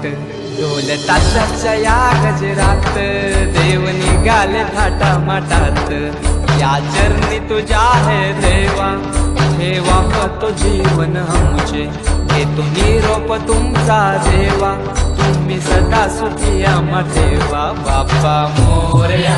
ढोल ताशाच्या या गजरात देव निघाले थाटा माटात या चरणी तुझ्या है देवा ठेवा तो जीवन आमचे घेतो निरोप तुमचा देवा तुम्ही सदा सुखी आम्हा ठेवा बाप्पा मोरया